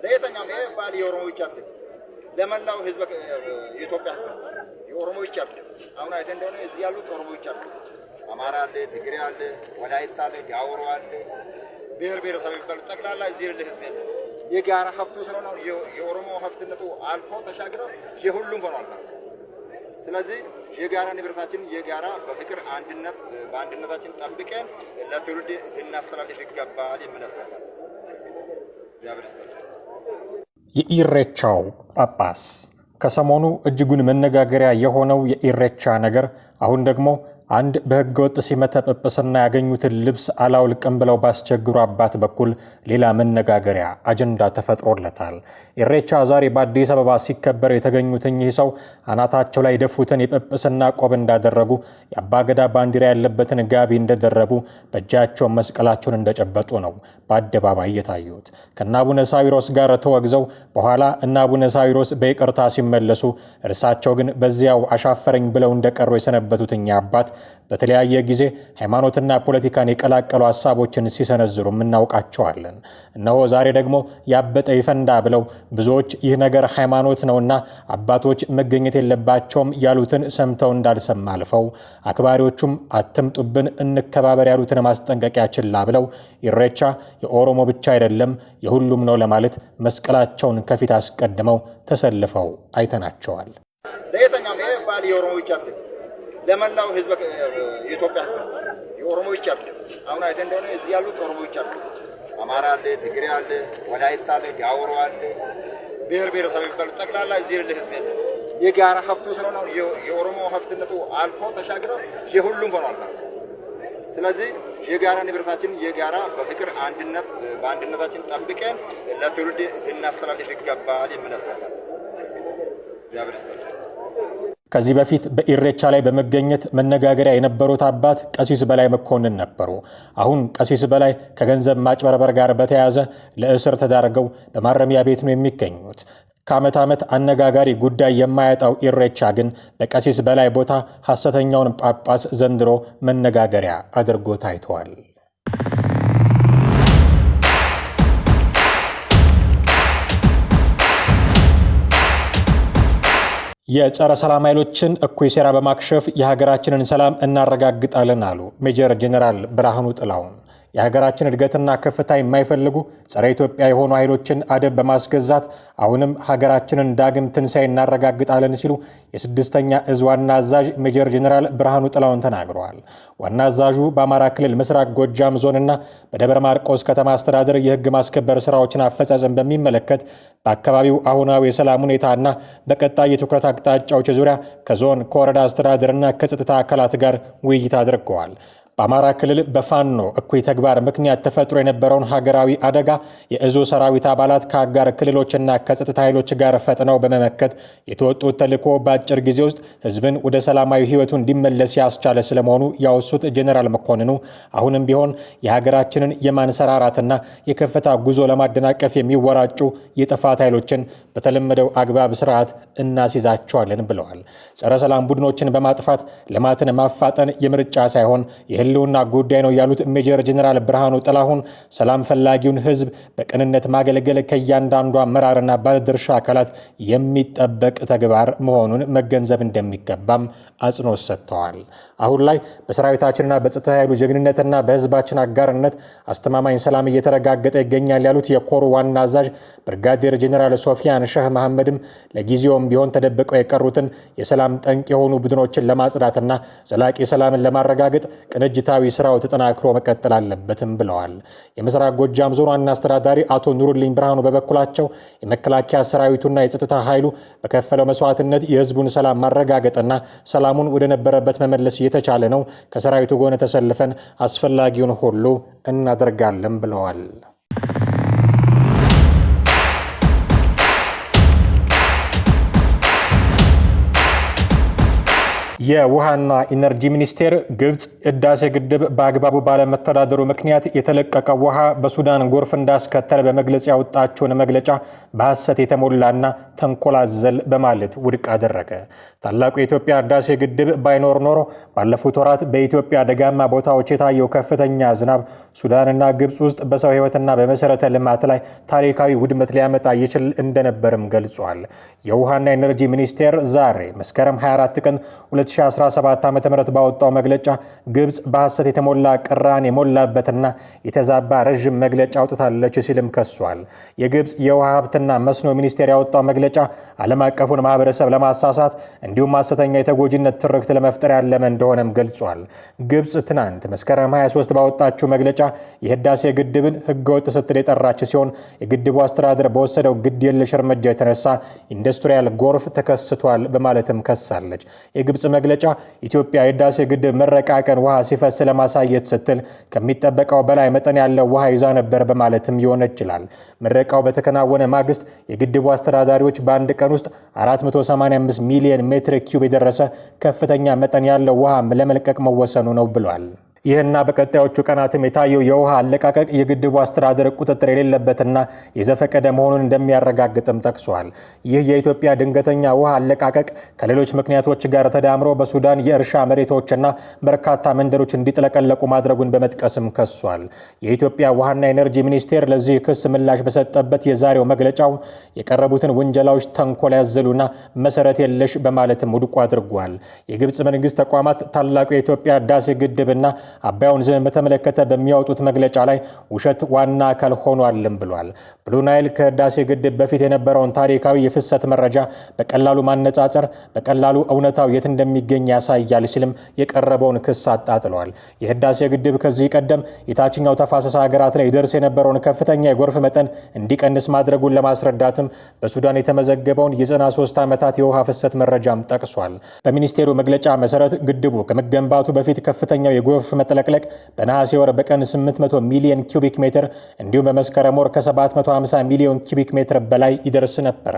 ለየተኛም ይሄ ባል የኦሮሞ ብቻ አይደለም፣ ለመላው ህዝብ የኢትዮጵያ ህዝብ የኦሮሞ ብቻ አይደለም። አሁን አይተ እንደሆነ እዚህ ያሉት ኦሮሞ ብቻ አይደለም። አማራ አለ፣ ትግሬ አለ፣ ወላይታ አለ፣ ዳውሮ አለ፣ ብሔር ብሔረሰብ ይባል ጠቅላላ እዚህ ያለ ህዝብ ያለ የጋራ ሀብቱ ስለሆነ የኦሮሞ ሀብትነቱ አልፎ ተሻግረው የሁሉም ሆኗል ማለት ነው። ስለዚህ የጋራ ንብረታችን የጋራ በፍቅር አንድነት በአንድነታችን ጠብቀን ለትውልድ ልናስተላልፍ ይገባል የሚነስተካል የኢሬቻው ጳጳስ ከሰሞኑ እጅጉን መነጋገሪያ የሆነው የኢሬቻ ነገር አሁን ደግሞ አንድ በህገ ወጥ ሲመተ ጵጵስና ያገኙትን ልብስ አላውልቅም ብለው ባስቸግሩ አባት በኩል ሌላ መነጋገሪያ አጀንዳ ተፈጥሮለታል። ኢሬቻ ዛሬ በአዲስ አበባ ሲከበር የተገኙት እኚህ ሰው አናታቸው ላይ የደፉትን የጵጵስና ቆብ እንዳደረጉ፣ የአባገዳ ባንዲራ ያለበትን ጋቢ እንደደረቡ፣ በእጃቸው መስቀላቸውን እንደጨበጡ ነው በአደባባይ የታዩት። ከእነ አቡነ ሳዊሮስ ጋር ተወግዘው በኋላ እነ አቡነ ሳዊሮስ በይቅርታ ሲመለሱ፣ እርሳቸው ግን በዚያው አሻፈረኝ ብለው እንደቀሩ የሰነበቱት እኛ አባት በተለያየ ጊዜ ሃይማኖትና ፖለቲካን የቀላቀሉ ሐሳቦችን ሲሰነዝሩ እናውቃቸዋለን። እነሆ ዛሬ ደግሞ ያበጠ ይፈንዳ ብለው ብዙዎች ይህ ነገር ሃይማኖት ነውና አባቶች መገኘት የለባቸውም ያሉትን ሰምተው እንዳልሰማ አልፈው፣ አክባሪዎቹም አትምጡብን እንከባበር ያሉትን ማስጠንቀቂያ ችላ ብለው ኢሬቻ የኦሮሞ ብቻ አይደለም የሁሉም ነው ለማለት መስቀላቸውን ከፊት አስቀድመው ተሰልፈው አይተናቸዋል። ለየተኛም ይሄ ባል የኦሮሞ ብቻ አይደለም፣ ለመላው ህዝብ የኢትዮጵያ ህዝብ የኦሮሞ ብቻ አይደለም። አሁን አይተ እንደሆነ እዚህ ያሉት ኦሮሞ ብቻ አይደለም። አማራ አለ፣ ትግሬ አለ፣ ወላይታ አለ፣ ዳውሮ አለ፣ ብሔር ብሔረሰብ ይባል ጠቅላላ እዚህ ያለ ህዝብ ያለ የጋራ ሀብቱ ስለሆነ የኦሮሞ ሀብትነቱ አልፎ ተሻግረው የሁሉም ሆኗል ማለት ነው። ስለዚህ የጋራ ንብረታችን የጋራ በፍቅር አንድነት በአንድነታችን ጠብቀን ለትውልድ ልናስተላልፍ ይገባል የሚነስተካል ከዚህ በፊት በኢሬቻ ላይ በመገኘት መነጋገሪያ የነበሩት አባት ቀሲስ በላይ መኮንን ነበሩ። አሁን ቀሲስ በላይ ከገንዘብ ማጭበርበር ጋር በተያያዘ ለእስር ተዳርገው በማረሚያ ቤት ነው የሚገኙት። ከዓመት ዓመት አነጋጋሪ ጉዳይ የማያጣው ኢሬቻ ግን በቀሲስ በላይ ቦታ ሐሰተኛውን ጳጳስ ዘንድሮ መነጋገሪያ አድርጎ ታይቷል። የጸረ ሰላም ኃይሎችን እኩይ ሴራ በማክሸፍ የሀገራችንን ሰላም እናረጋግጣለን አሉ ሜጀር ጄኔራል ብርሃኑ ጥላሁን። የሀገራችን እድገትና ከፍታ የማይፈልጉ ጸረ ኢትዮጵያ የሆኑ ኃይሎችን አደብ በማስገዛት አሁንም ሀገራችንን ዳግም ትንሣኤ እናረጋግጣለን ሲሉ የስድስተኛ እዝ ዋና አዛዥ ሜጀር ጄኔራል ብርሃኑ ጥላሁን ተናግረዋል። ዋና አዛዡ በአማራ ክልል ምስራቅ ጎጃም ዞንና በደብረ ማርቆስ ከተማ አስተዳደር የህግ ማስከበር ስራዎችን አፈጻጸም በሚመለከት በአካባቢው አሁናዊ የሰላም ሁኔታና በቀጣይ የትኩረት አቅጣጫዎች ዙሪያ ከዞን ከወረዳ አስተዳደርና ከጸጥታ አካላት ጋር ውይይት አድርገዋል። በአማራ ክልል በፋኖ እኩይ ተግባር ምክንያት ተፈጥሮ የነበረውን ሀገራዊ አደጋ የእዙ ሰራዊት አባላት ከአጋር ክልሎችና ከጸጥታ ኃይሎች ጋር ፈጥነው በመመከት የተወጡት ተልዕኮ በአጭር ጊዜ ውስጥ ህዝብን ወደ ሰላማዊ ህይወቱ እንዲመለስ ያስቻለ ስለመሆኑ ያወሱት ጄኔራል መኮንኑ አሁንም ቢሆን የሀገራችንን የማንሰራራትና የከፍታ ጉዞ ለማደናቀፍ የሚወራጩ የጥፋት ኃይሎችን በተለመደው አግባብ ስርዓት እናስይዛቸዋለን ብለዋል። ጸረ ሰላም ቡድኖችን በማጥፋት ልማትን ማፋጠን የምርጫ ሳይሆን የህልውና ጉዳይ ነው ያሉት ሜጀር ጄኔራል ብርሃኑ ጥላሁን ሰላም ፈላጊውን ህዝብ በቅንነት ማገልገል ከእያንዳንዱ አመራርና ባለድርሻ አካላት የሚጠበቅ ተግባር መሆኑን መገንዘብ እንደሚገባም አጽንኦት ሰጥተዋል። አሁን ላይ በሰራዊታችንና በጸጥታ ኃይሉ ጀግንነትና በህዝባችን አጋርነት አስተማማኝ ሰላም እየተረጋገጠ ይገኛል ያሉት የኮሩ ዋና አዛዥ ብርጋዴር ጄኔራል ሶፊያን ሸህ መሐመድም ለጊዜውም ቢሆን ተደብቀው የቀሩትን የሰላም ጠንቅ የሆኑ ቡድኖችን ለማጽዳትና ዘላቂ ሰላምን ለማረጋገጥ ቅንጅታዊ ስራው ተጠናክሮ መቀጠል አለበትም ብለዋል። የምስራቅ ጎጃም ዞን ዋና አስተዳዳሪ አቶ ኑሩልኝ ብርሃኑ በበኩላቸው የመከላከያ ሰራዊቱና የጸጥታ ኃይሉ በከፈለው መስዋዕትነት የህዝቡን ሰላም ማረጋገጥና ሰላሙን ወደ ነበረበት መመለስ እየተቻለ ነው። ከሰራዊቱ ጎን ተሰልፈን አስፈላጊውን ሁሉ እናደርጋለን ብለዋል። የውሃና ኢነርጂ ሚኒስቴር ግብጽ ህዳሴ ግድብ በአግባቡ ባለመተዳደሩ ምክንያት የተለቀቀው ውሃ በሱዳን ጎርፍ እንዳስከተለ በመግለጽ ያወጣቸውን መግለጫ በሐሰት የተሞላና ተንኮል አዘል በማለት ውድቅ አደረገ። ታላቁ የኢትዮጵያ ህዳሴ ግድብ ባይኖር ኖሮ ባለፉት ወራት በኢትዮጵያ ደጋማ ቦታዎች የታየው ከፍተኛ ዝናብ ሱዳንና ግብጽ ውስጥ በሰው ህይወትና በመሰረተ ልማት ላይ ታሪካዊ ውድመት ሊያመጣ ይችል እንደነበርም ገልጿል። የውሃና ኢነርጂ ሚኒስቴር ዛሬ መስከረም 24 ቀን 2017 ዓ.ም ባወጣው መግለጫ ግብጽ በሐሰት የተሞላ ቅራኔ የሞላበትና የተዛባ ረዥም መግለጫ አውጥታለች ሲልም ከሷል። የግብጽ የውሃ ሀብትና መስኖ ሚኒስቴር ያወጣው መግለጫ ዓለም አቀፉን ማህበረሰብ ለማሳሳት እንዲሁም ሐሰተኛ የተጎጂነት ትርክት ለመፍጠር ያለመ እንደሆነም ገልጿል። ግብጽ ትናንት መስከረም 23 ባወጣችው መግለጫ የህዳሴ ግድብን ህገወጥ ስትል የጠራች ሲሆን የግድቡ አስተዳደር በወሰደው ግድ የለሽ እርምጃ የተነሳ ኢንዱስትሪያል ጎርፍ ተከስቷል በማለትም ከሳለች። የግብጽ መግለጫ ኢትዮጵያ የህዳሴ ግድብ ምረቃ ቀን ውሃ ሲፈስ ለማሳየት ስትል ከሚጠበቀው በላይ መጠን ያለው ውሃ ይዛ ነበር በማለትም ይወነጅላል። ምረቃው በተከናወነ ማግስት የግድቡ አስተዳዳሪዎች በአንድ ቀን ውስጥ 485 ሚሊዮን ሜትር ኪዩብ የደረሰ ከፍተኛ መጠን ያለው ውሃ ለመልቀቅ መወሰኑ ነው ብሏል። ይህና በቀጣዮቹ ቀናትም የታየው የውሃ አለቃቀቅ የግድቡ አስተዳደር ቁጥጥር የሌለበትና የዘፈቀደ መሆኑን እንደሚያረጋግጥም ጠቅሷል። ይህ የኢትዮጵያ ድንገተኛ ውሃ አለቃቀቅ ከሌሎች ምክንያቶች ጋር ተዳምሮ በሱዳን የእርሻ መሬቶችና በርካታ መንደሮች እንዲጥለቀለቁ ማድረጉን በመጥቀስም ከሷል። የኢትዮጵያ ውሃና ኢነርጂ ሚኒስቴር ለዚህ ክስ ምላሽ በሰጠበት የዛሬው መግለጫው የቀረቡትን ውንጀላዎች ተንኮል ያዘሉና መሰረት የለሽ በማለትም ውድቅ አድርጓል። የግብጽ መንግስት ተቋማት ታላቁ የኢትዮጵያ ህዳሴ ግድብና አባይ ወንዝን በተመለከተ በሚያወጡት መግለጫ ላይ ውሸት ዋና አካል ሆኗልም ብሏል። ብሉ ናይል ከህዳሴ ግድብ በፊት የነበረውን ታሪካዊ የፍሰት መረጃ በቀላሉ ማነጻጸር በቀላሉ እውነታው የት እንደሚገኝ ያሳያል ሲልም የቀረበውን ክስ አጣጥሏል። የህዳሴ ግድብ ከዚህ ቀደም የታችኛው ተፋሰስ ሀገራት ላይ ይደርስ የነበረውን ከፍተኛ የጎርፍ መጠን እንዲቀንስ ማድረጉን ለማስረዳትም በሱዳን የተመዘገበውን የ93 ዓመታት የውሃ ፍሰት መረጃም ጠቅሷል። በሚኒስቴሩ መግለጫ መሰረት ግድቡ ከመገንባቱ በፊት ከፍተኛው የጎርፍ መጥለቅለቅ በነሐሴ ወር በቀን 800 ሚሊዮን ኪዩቢክ ሜትር እንዲሁም በመስከረም ወር ከ750 ሚሊዮን ኪዩቢክ ሜትር በላይ ይደርስ ነበር።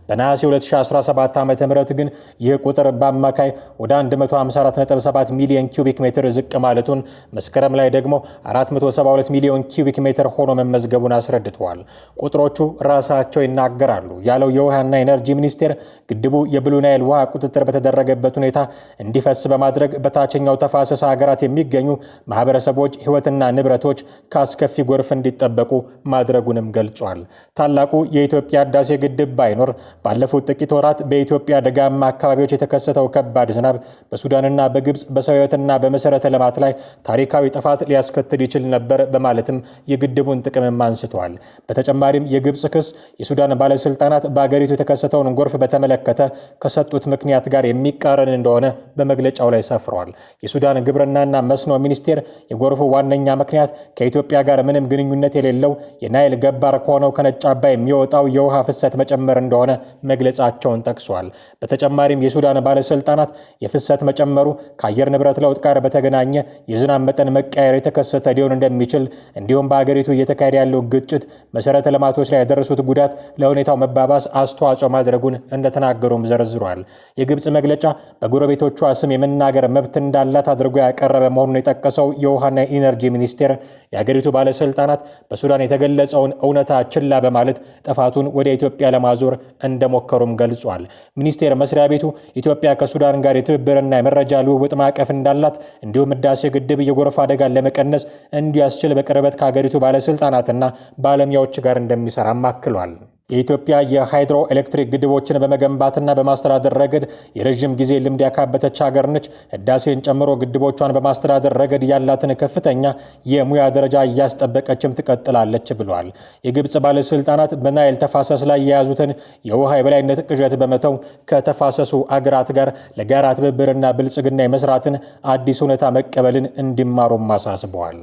በነሐሴ 2017 ዓ.ም ግን ይህ ቁጥር በአማካይ ወደ 154.7 ሚሊዮን ኪዩቢክ ሜትር ዝቅ ማለቱን፣ መስከረም ላይ ደግሞ 472 ሚሊዮን ኪዩቢክ ሜትር ሆኖ መመዝገቡን አስረድተዋል። ቁጥሮቹ ራሳቸው ይናገራሉ ያለው የውሃና ኢነርጂ ሚኒስቴር ግድቡ የብሉ ናይል ውሃ ቁጥጥር በተደረገበት ሁኔታ እንዲፈስ በማድረግ በታችኛው ተፋሰስ ሀገራት የሚገኙ ማህበረሰቦች ህይወትና ንብረቶች ከአስከፊ ጎርፍ እንዲጠበቁ ማድረጉንም ገልጿል። ታላቁ የኢትዮጵያ ህዳሴ ግድብ ባይኖር ባለፉት ጥቂት ወራት በኢትዮጵያ ደጋማ አካባቢዎች የተከሰተው ከባድ ዝናብ በሱዳንና በግብጽ በሰው ህይወትና በመሰረተ ልማት ላይ ታሪካዊ ጥፋት ሊያስከትል ይችል ነበር በማለትም የግድቡን ጥቅምም አንስተዋል። በተጨማሪም የግብጽ ክስ የሱዳን ባለስልጣናት በአገሪቱ የተከሰተውን ጎርፍ በተመለከተ ከሰጡት ምክንያት ጋር የሚቃረን እንደሆነ በመግለጫው ላይ ሰፍሯል። የሱዳን ግብርናና መስኖ ሚኒስቴር የጎርፉ ዋነኛ ምክንያት ከኢትዮጵያ ጋር ምንም ግንኙነት የሌለው የናይል ገባር ከሆነው ከነጭ አባይ የሚወጣው የውሃ ፍሰት መጨመር እንደሆነ መግለጻቸውን ጠቅሷል። በተጨማሪም የሱዳን ባለስልጣናት የፍሰት መጨመሩ ከአየር ንብረት ለውጥ ጋር በተገናኘ የዝናብ መጠን መቀየር የተከሰተ ሊሆን እንደሚችል እንዲሁም በአገሪቱ እየተካሄደ ያለው ግጭት መሰረተ ልማቶች ላይ ያደረሱት ጉዳት ለሁኔታው መባባስ አስተዋጽኦ ማድረጉን እንደተናገሩም ዘርዝሯል። የግብጽ መግለጫ በጎረቤቶቿ ስም የመናገር መብት እንዳላት አድርጎ ያቀረበ መሆኑን የጠቀሰው የውሃና ኢነርጂ ሚኒስቴር የሀገሪቱ ባለስልጣናት በሱዳን የተገለጸውን እውነታ ችላ በማለት ጥፋቱን ወደ ኢትዮጵያ ለማዞር እንደሞከሩም ገልጿል። ሚኒስቴር መስሪያ ቤቱ ኢትዮጵያ ከሱዳን ጋር የትብብርና የመረጃ ልውውጥ ማዕቀፍ እንዳላት እንዲሁም ህዳሴ ግድብ የጎርፍ አደጋን ለመቀነስ እንዲያስችል በቅርበት ከሀገሪቱ ባለስልጣናትና ባለሙያዎች ጋር እንደሚሰራም አክሏል። የኢትዮጵያ የሃይድሮ ኤሌክትሪክ ግድቦችን በመገንባትና በማስተዳደር ረገድ የረዥም ጊዜ ልምድ ያካበተች ሀገር ነች። ህዳሴን ጨምሮ ግድቦቿን በማስተዳደር ረገድ ያላትን ከፍተኛ የሙያ ደረጃ እያስጠበቀችም ትቀጥላለች ብሏል። የግብጽ ባለስልጣናት በናይል ተፋሰስ ላይ የያዙትን የውሃ የበላይነት ቅዠት በመተው ከተፋሰሱ አገራት ጋር ለጋራ ትብብርና ብልጽግና የመስራትን አዲስ ሁኔታ መቀበልን እንዲማሩም አሳስበዋል።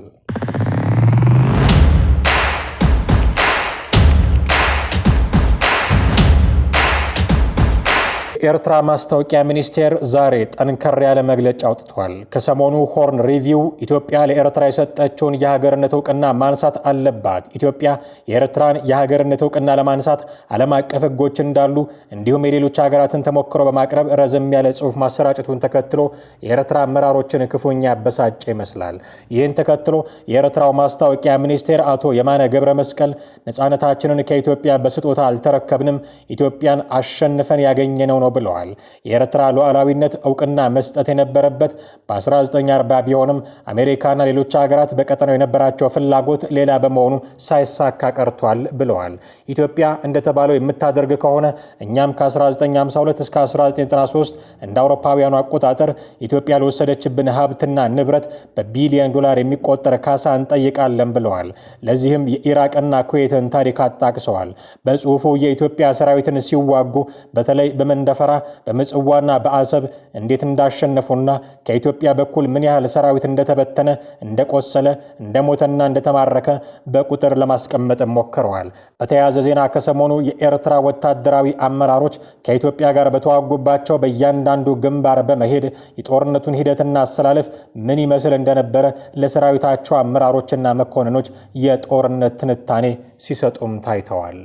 የኤርትራ ማስታወቂያ ሚኒስቴር ዛሬ ጠንከር ያለ መግለጫ አውጥቷል። ከሰሞኑ ሆርን ሪቪው ኢትዮጵያ ለኤርትራ የሰጠችውን የሀገርነት እውቅና ማንሳት አለባት፣ ኢትዮጵያ የኤርትራን የሀገርነት እውቅና ለማንሳት ዓለም አቀፍ ሕጎች እንዳሉ እንዲሁም የሌሎች ሀገራትን ተሞክሮ በማቅረብ ረዘም ያለ ጽሑፍ ማሰራጨቱን ተከትሎ የኤርትራ አመራሮችን ክፉኛ ያበሳጨ ይመስላል። ይህን ተከትሎ የኤርትራው ማስታወቂያ ሚኒስቴር አቶ የማነ ገብረ መስቀል ነፃነታችንን ከኢትዮጵያ በስጦታ አልተረከብንም፣ ኢትዮጵያን አሸንፈን ያገኘነው ነው ብለዋል። የኤርትራ ሉዓላዊነት እውቅና መስጠት የነበረበት በ1940 ቢሆንም አሜሪካና ሌሎች ሀገራት በቀጠናው የነበራቸው ፍላጎት ሌላ በመሆኑ ሳይሳካ ቀርቷል ብለዋል። ኢትዮጵያ እንደተባለው የምታደርግ ከሆነ እኛም ከ1952 እስከ 1993 እንደ አውሮፓውያኑ አቆጣጠር ኢትዮጵያ ለወሰደችብን ሀብትና ንብረት በቢሊዮን ዶላር የሚቆጠር ካሳ እንጠይቃለን ብለዋል። ለዚህም የኢራቅና ኩዌትን ታሪክ አጣቅሰዋል። በጽሁፉ የኢትዮጵያ ሰራዊትን ሲዋጉ በተለይ በመንደፈራ በምጽዋና በአሰብ እንዴት እንዳሸነፉና ከኢትዮጵያ በኩል ምን ያህል ሰራዊት እንደተበተነ፣ እንደቆሰለ፣ እንደሞተና እንደተማረከ በቁጥር ለማስቀመጥ ሞክረዋል። በተያያዘ ዜና ከሰሞኑ የኤርትራ ወታደራዊ አመራሮች ከኢትዮጵያ ጋር በተዋጉባቸው በእያንዳንዱ ግንባር በመሄድ የጦርነቱን ሂደትና አሰላለፍ ምን ይመስል እንደነበረ ለሰራዊታቸው አመራሮችና መኮንኖች የጦርነት ትንታኔ ሲሰጡም ታይተዋል።